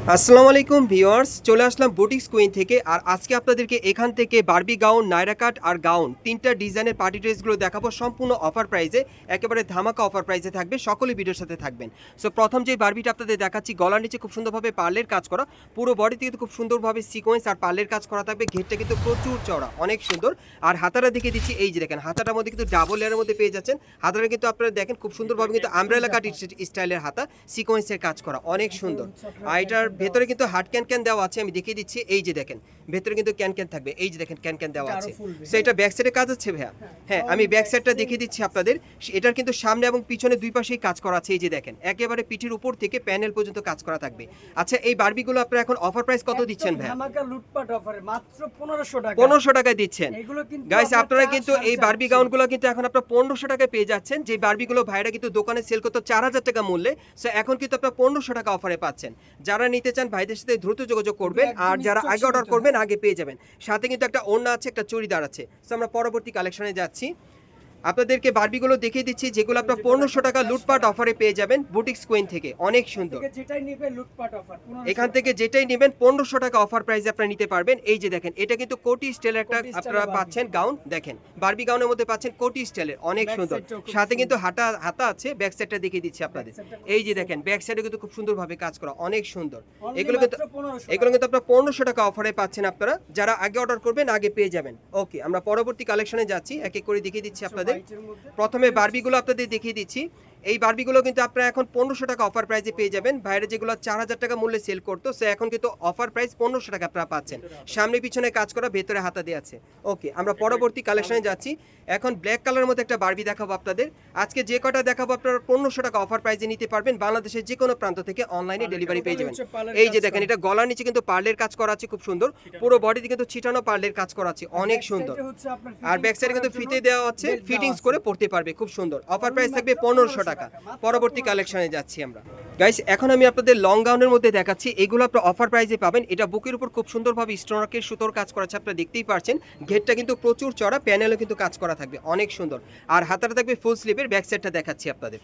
আসসালামু আলাইকুম ভিউয়ার্স, চলে আসলাম বুটিক্স কুইন থেকে। আর আজকে আপনাদেরকে এখান থেকে বারবি গাউন, নায়রা কাট আর গাউন তিনটা ডিজাইনের পার্টি ড্রেসগুলো দেখাবো সম্পূর্ণ অফার প্রাইসে। একেবারে ধামাকা অফার প্রাইসে থাকবে, সকলে ভিডিওর সাথে থাকবেন। সো প্রথম যে বারবিটা আপনাদের দেখাচ্ছি, গলার নিচে খুব সুন্দরভাবে পার্লের কাজ করা, পুরো বডিতে কিন্তু খুব সুন্দরভাবে সিকোয়েন্স আর পার্লের কাজ করা থাকবে। ঘেরটা কিন্তু প্রচুর চওড়া, অনেক সুন্দর। আর হাতাটা দেখে দিচ্ছি, এই যে দেখেন হাতাটার মধ্যে কিন্তু ডাবল লেয়ারের মধ্যে পেয়ে যাচ্ছেন। হাতাটা কিন্তু আপনারা দেখেন খুব সুন্দরভাবে কিন্তু আমব্রেলা কাট স্টাইলের হাতা, সিকোয়েন্সের কাজ করা, অনেক সুন্দর। আর এটার ভেতরে কিন্তু হাট ক্যান দেওয়া আছে, আমি দেখিয়ে দিচ্ছি। এই যে দেখেন ভেতরে কিন্তু ক্যান থাকবে, এই যে দেখেন ক্যান দেওয়া আছে। সো এটা ব্যাক সাইডে কাজ আছে ভাইয়া। হ্যাঁ, আমি ব্যাক সাইডটা দেখিয়ে দিচ্ছি আপনাদের। এটার কিন্তু সামনে এবং পিছনে দুই পাশেই কাজ করা আছে। এই যে দেখেন একেবারে পিঠের উপর থেকে প্যানেল পর্যন্ত কাজ করা থাকবে। আচ্ছা, এই বারবিগুলো আপনারা এখন অফার প্রাইস কত দিচ্ছেন ভাইয়া? ধামাকা লুটপাট অফারে মাত্র 1500 টাকা। 1500 টাকায় দিচ্ছেন এগুলো কিন্তু গাইস। আপনারা চার, কিন্তু সাড়ে এই চার বারবি ছিল। গাউনগুলো কিন্তু এখন আপনারা 1500 টাকায় পেয়ে যাচ্ছেন। যে বারবিগুলো ভাইরা কিন্তু দোকানে সেল করতো 4000 টাকা মূল্যে, সো এখন কিন্তু আপনারা 1500 টাকা অফারে পাচ্ছেন। যারা নিতে চান ভাইদের সাথে দ্রুত যোগাযোগ করবেন, আর যারা আগে অর্ডার করবেন আগে পেয়ে যাবেন। সাথে কিন্তু একটা ওড়না আছে, একটা চুড়িদার আছে। সো আমরা পরবর্তী কালেকশনে যাচ্ছি। আপনাদেরকে বারবিগুলো দেখিয়ে দিচ্ছি যেগুলো আপনার 1500 টাকা লুটপাট অফারে পেয়ে যাবেন বুটিক্স কুইন থেকে। অনেক সুন্দর। যেটাই নিবে লুটপাট অফার। এখান থেকে যেটাই নেবেন 1500 টাকা অফার প্রাইসে আপনারা নিতে পারবেন। এই যে দেখেন এটা কিন্তু কোটি স্টাইলের একটা আপনারা পাচ্ছেন গাউন। দেখেন বারবি গাউনের মধ্যে পাচ্ছেন কোটি স্টাইলের, অনেক সুন্দর। সাথে কিন্তু হাতা আছে। ব্যাক সাইডটা দেখিয়ে দিচ্ছি আপনাদের। এই যে দেখেন ব্যাক সাইডে কিন্তু খুব সুন্দরভাবে কাজ করা, অনেক সুন্দর। এগুলো কিন্তু আপনারা 1500 টাকা অফারে পাচ্ছেন আপনারা। যারা আগে অর্ডার করবেন আগে পেয়ে যাবেন। ওকে, আমরা পরবর্তী কালেকশনে যাচ্ছি, এক এক করে দেখিয়ে দিচ্ছি আপনাদের। প্রথমে বারবিগুলো আপনাদের দেখিয়ে দিচ্ছি। এই বারবিগুলো কিন্তু আপনারা এখন 1500 টাকা অফার প্রাইসে পেয়ে যাবেন। বাইরে যেগুলো 4000 টাকা মূল্যে সেল করতো, সে এখন কিন্তু অফার প্রাইস 1500 টাকা আপনারা পাচ্ছেন। সামনে পিছনে কাজ করা, ভেতরে হাতা দিয়ে আছে। ওকে, আমরা পরবর্তী কালেকশনে যাচ্ছি। এখন ব্ল্যাক কালারের মধ্যে একটা বারবি দেখাবো আপনাদের। আজকে যে কটা দেখাবো আপনারা 1500 টাকা অফার প্রাইসে নিতে পারবেন। বাংলাদেশের যে কোনো প্রান্ত থেকে অনলাইনে ডেলিভারি পেয়ে যাবেন। এই যে দেখেন এটা গলার নিচে কিন্তু পার্লের কাজ করা আছে, খুব সুন্দর। পুরো বডিতে কিন্তু ছিটানো পার্লের কাজ করা আছে, অনেক সুন্দর। আর ব্যাক সাইডে কিন্তু ফিতে দেওয়া আছে, ফিটিংস করে পড়তে পারবে, খুব সুন্দর। অফার প্রাইস থাকবে 1500 টাকা। পরবর্তী কালেকশনে যাচ্ছি আমরা। গাইস, এখন আমি আপনাদের লং গাউনের মধ্যে দেখাচ্ছি। এগুলো আপনারা অফার প্রাইসে পাবেন। এটা বুকের উপর খুব সুন্দরভাবে স্টোনওয়ার্কের সুতোর কাজ করা আছে, আপনারা দেখতেই পাচ্ছেন। ঘেরটা কিন্তু প্রচুর চড়া, প্যানেলও কিন্তু কাজ করা থাকবে, অনেক সুন্দর। আর হাতাটা থাকবে ফুল স্লিভের। ব্যাক সাইডটা দেখাচ্ছি আপনাদের।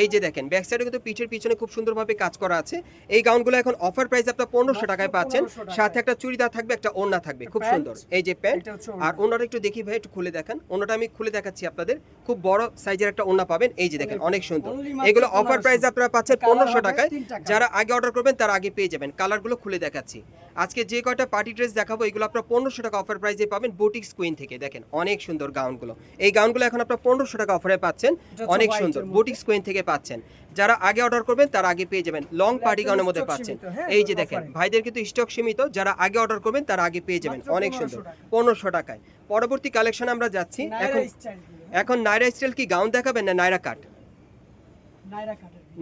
এই যে দেখেন ব্যাক সাইডে কিন্তু পিঠের পিছনে খুব সুন্দরভাবে কাজ করা আছে। এই গাউনগুলো এখন অফার প্রাইস আপনারা 1500 টাকায় পাচ্ছেন। সাথে একটা চুড়িদার থাকবে, একটা ওড়না থাকবে, খুব সুন্দর। এই যে প্যান্ট আর ওড়নাটা একটু দেখি ভাই, একটু খুলে দেখান। ওড়নাটা আমি খুলে দেখাচ্ছি আপনাদের। খুব বড় সাইজের একটা ওড়না পাবেন, এই যে দেখেন, অনেক সুন্দর। এগুলো অফার প্রাইস আপনারা পাচ্ছেন 1500 টাকায়। যারা আগে অর্ডার করবেন তারা আগে পেয়ে যাবেন। কালারগুলো খুলে দেখাচ্ছি। আজকে যে কয়টা পার্টি ড্রেস দেখাবো এগুলো আপনারা 1500 টাকা অফার প্রাইসে পাবেন বুটিক্স কুইন থেকে। দেখেন অনেক সুন্দর গাউনগুলো। এই গাউনগুলো এখন আপনারা 1500 টাকা অফারে পাচ্ছেন, অনেক সুন্দর। বুটিক্স কুইন থেকে পাচ্ছেন। যারা আগে অর্ডার করবেন তারা আগে পেয়ে যাবেন। লং পার্টি গাউনের মধ্যে পাচ্ছেন। এই যে দেখেন ভাইদের কিন্তু স্টক সীমিত, যারা আগে অর্ডার করবেন তারা আগে পেয়ে যাবেন, অনেক সুন্দর, 1500 টাকায়। পরবর্তী কালেকশনে আমরা যাচ্ছি। এখন নায়রা স্টাইল কি গাউন দেখাবেন না নায়রা কাট?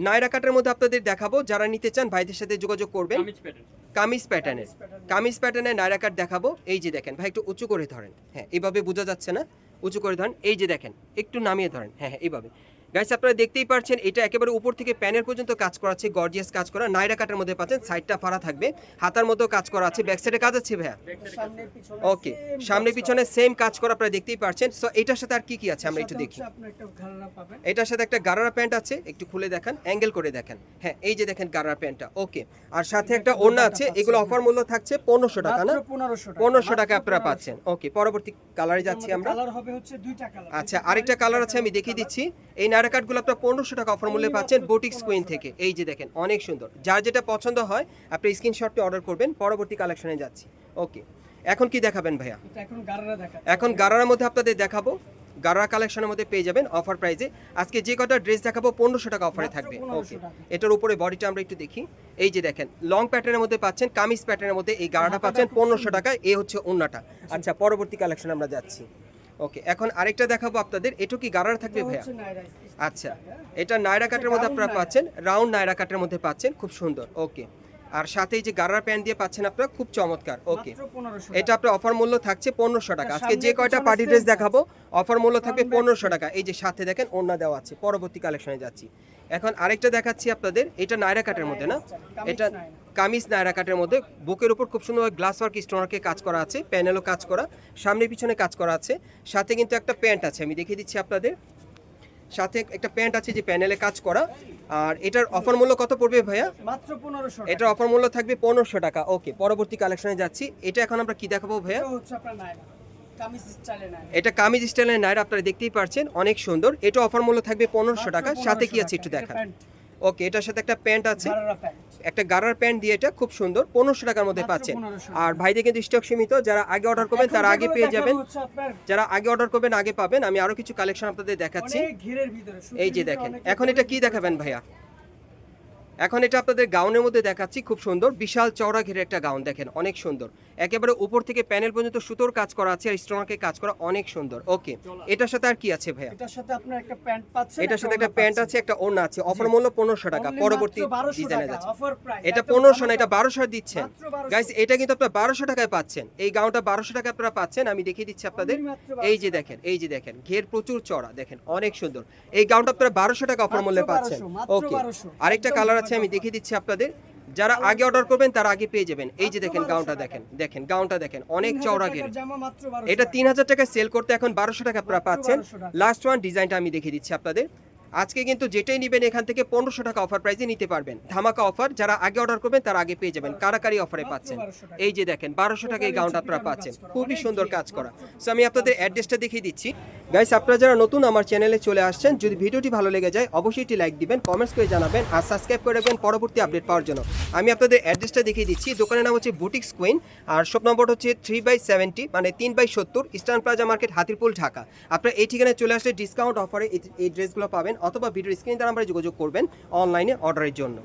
নায়রা কাটের মধ্যে আপনাদের দেখাবো। যারা নিতে চান ভাইদের সাথে যোগাযোগ করবেন। কামিজ প্যাটার্নের নায়রা কাট দেখাবো। এই যে দেখেন ভাই, একটু উঁচু করে ধরেন। হ্যাঁ, এইভাবে বোঝা যাচ্ছে না, উঁচু করে ধরেন। এই যে দেখেন একটু নামিয়ে ধরেন। হ্যাঁ, এইভাবে। গাইস, আপনারা দেখতেই পাচ্ছেন এটা একেবারে উপর থেকে প্যানেল পর্যন্ত কাজ করা আছে, গর্জিয়াস কাজ করা। নায়রা কাটের মধ্যে পাচ্ছেন। সাইডটা ফাড়া থাকবে, হাতার মধ্যেও কাজ করা আছে। ব্যাক সাইডে কাজ আছে ভাইয়া। ওকে, সামনে পিছনে সেম কাজ করা আপনারা দেখতেই পাচ্ছেন। সো এটার সাথে আর কি কি আছে আমরা একটু দেখি। এটার সাথে একটা গারারা প্যান্ট আছে, একটু খুলে দেখান, অ্যাঙ্গেল করে দেখেন। হ্যাঁ, এই যে দেখেন গারারা প্যান্টটা। ওকে, আর সাথে একটা ওড়না আছে। এগুলো অফার মূল্য থাকছে 1500 টাকা না? 1500 টাকা আপনারা পাচ্ছেন। ওকে, পরবর্তী কালারে যাচ্ছি আমরা। আচ্ছা, আরেকটা কালার আছে, আমি দেখিয়ে দিচ্ছি। এই নায়রা কাটগুলো আপনারা 1500 টাকা অফার মূল্যে পাচ্ছেন বুটিক্স কুইন থেকে। এই যে দেখেন অনেক সুন্দর। যার যেটা পছন্দ হয় আপনি স্ক্রিনশটটি অর্ডার করবেন। পরবর্তী কালেকশনে যাচ্ছি। ওকে, এখন কি দেখাবেন ভাইয়া? এখন গারারার মধ্যে আপনাদের দেখাবো। গারারা কালেকশনের মধ্যে পেয়ে যাবেন অফার প্রাইসে। আজকে যে কটা ড্রেস দেখাবো 1500 টাকা অফারে থাকবে। ওকে, এটার উপরে বডিটা আমরা একটু দেখি। এই যে দেখেন লং প্যাটার্নের মধ্যে পাচ্ছেন, কামিজ প্যাটার্নের মধ্যে এই গারাটা পাচ্ছেন 1500 টাকায়। এ হচ্ছে ওড়নাটা। আচ্ছা, পরবর্তী কালেকশনে আমরা যাচ্ছি। ওকে, এখন আরেকটা দেখাবো আপনাদের। এটা কি গারার থাকবে ভাইয়া? আচ্ছা, এটা নায়রা কাটের মধ্যে আপনারা পাচ্ছেন, রাউন্ড নায়রা কাটের মধ্যে পাচ্ছেন, খুব সুন্দর। ওকে, আর সাথে এই যে গারার প্যান্ট দিয়ে পাচ্ছেন আপনারা, খুব চমৎকার। ওকে, এটা আপনার অফার মূল্য থাকছে 1500 টাকা। আজকে যে কয়টা পার্টি ড্রেস দেখাবো অফার মূল্য থাকবে 1500 টাকা। এই যে সাথে দেখেন ওড়না দেওয়া আছে। পরবর্তী কালেকশনে যাচ্ছি। এখন আরেকটা দেখাচ্ছি আপনাদের। এটা নায়রা কাটের মধ্যে না, এটা কামিজ নায়রা কাটের মধ্যে। বুকের উপর খুব সুন্দর গ্লাস ওয়ার্ক স্টোনওয়ার্কে কাজ করা আছে, প্যানেলও কাজ করা, সামনে পিছনে কাজ করা আছে। সাথে কিন্তু একটা প্যান্ট আছে, আমি দেখিয়ে দিচ্ছি আপনাদের। সাথে একটা প্যান্ট আছে যে প্যানেলে কাজ করা। আর এটার অফার মূল্য কত পড়বে ভাইয়া? মাত্র 1500 টাকা। এটার অফার মূল্য থাকবে 1500 টাকা। ওকে, পরবর্তী কালেকশনে যাচ্ছি। এটা এখন আমরা কি দেখাবো ভাইয়া? এটা হচ্ছে আপনার নাইরা কামিজ স্টাইলে নাইরা। এটা কামিজ স্টাইলের নাইরা, আপনারা দেখতেই পাচ্ছেন অনেক সুন্দর। এটা অফার মূল্য থাকবে 1500 টাকা। সাথে কি আছে একটু দেখান। ওকে, এটার সাথে একটা প্যান্ট আছে, একটা গারার প্যান্ট দিয়ে এটা খুব সুন্দর 1500 টাকার মধ্যে পাচ্ছেন। আর ভাইদের কিন্তু স্টক সীমিত, যারা আগে অর্ডার করবেন তারা আগে পেয়ে যাবেন, যারা আগে অর্ডার করবেন আগে পাবেন। আমি আরো কিছু কালেকশন আপনাদের দেখাচ্ছি। এই যে দেখেন, এখন এটা কি দেখাবেন ভাইয়া? এখন এটা আপনাদের গাউনের মধ্যে দেখাচ্ছি, খুব সুন্দর বিশাল চওড়া ঘেরের একটা গাউন, দেখেন অনেক সুন্দর। একেবারে উপর থেকে প্যানেল পর্যন্ত সুতোর কাজ করা আছে আর স্টোনকে কাজ করা, অনেক সুন্দর। ওকে, এটার সাথে আর কি আছে ভাইয়া? এটার সাথে আপনার একটা প্যান্ট পাচ্ছেন, এটার সাথে একটা প্যান্ট আছে, একটা ওড়না আছে। অফার মূল্য 1500 টাকা। পরবর্তী ডিজাইনে যাচ্ছে। অফার প্রাইস এটা 1500 না, এটা 1200 দিচ্ছেন গাইস। এটা কিন্তু আপনারা 1200 টাকায় পাচ্ছেন। এই গাউনটা 1200 টাকায় আপনারা পাচ্ছেন। আমি দেখিয়ে দিচ্ছি আপনাদের। এই যে দেখেন, এই যে দেখেন, ঘের প্রচুর চওড়া, দেখেন অনেক সুন্দর। এই গাউনটা আপনারা 1200 টাকা অফার মূল্যে পাচ্ছেন। ওকে, আরেকটা কালার আছে, আমি দেখিয়ে দিচ্ছি আপনাদের। যারা আগে অর্ডার করবেন তারা আগে পেয়ে যাবেন। এই যে দেখেন গাউনটা, দেখেন দেখেন গাউনটা দেখেন অনেক চওড়া ঘের। এটা 3000 টাকায় সেল করতে এখন 1200 টাকা আপনারা পাচ্ছেন। লাস্ট ওয়ান ডিজাইনটা আমি দেখিয়ে দিচ্ছি আপনাদের। আজকে কিন্তু যেটাই নেবেন এখান থেকে 1500 টাকা অফার প্রাইসে নিতে পারবেন। ধামাকা অফার, যারা আগে অর্ডার করবেন তারা আগে পেয়ে যাবেন। কারাকারি অফারে পাচ্ছেন। এই যে দেখেন 1200 টাকা এই গাউনটা আপনারা পাচ্ছেন, খুবই সুন্দর কাজ করা। সো আমি আপনাদের অ্যাড্রেসটা দেখিয়ে দিচ্ছি। গাইস, আপনারা যারা নতুন আমার চ্যানেলে চলে আসছেন, যদি ভিডিওটি ভালো লেগে যায় অবশ্যই একটি লাইক দিবেন, কমেন্টস করে জানাবেন আর সাবস্ক্রাইব করে রাখবেন পরবর্তী আপডেট পাওয়ার জন্য। আমি আপনাদের অ্যাড্রেসটা দেখিয়ে দিচ্ছি। দোকানের নাম হচ্ছে বুটিক্স কুইন, আর শপ নম্বর হচ্ছে 3/70, মানে 3/70, eastern plaza market, Hatirpul, Dhaka. আপনারা এই ঠিকানায় চলে আসলে ডিসকাউন্ট অফারে এই ড্রেসগুলো পাবেন, অথবা ভিডিও স্ক্রিন দ্বারা আমরা যোগাযোগ করবেন অনলাইনে অর্ডারের জন্য।